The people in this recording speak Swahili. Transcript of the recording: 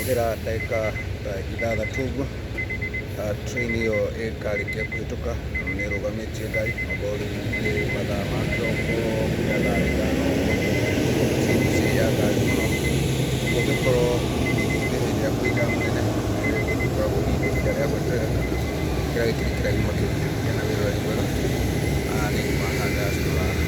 kũhũthĩra ndagĩka ta ithathatũ ũguo. Train ĩyo ĩkarĩkia kũhĩtũka na nĩ ĩrũgamĩtie ngari, okorwo rĩu nĩ mathaa ma kĩroko nginya thaa ithano ũguo. Train ici ya ngari mũno ũngĩkorwo nĩ hĩndĩ ya kũiga mũnene gũkoragwo hihi ihinda rĩa gweterera kana kĩrĩa gĩkĩ nĩ kĩraihu makĩria na wĩra ũrĩa mwega. Nĩ Nguma Haga Store.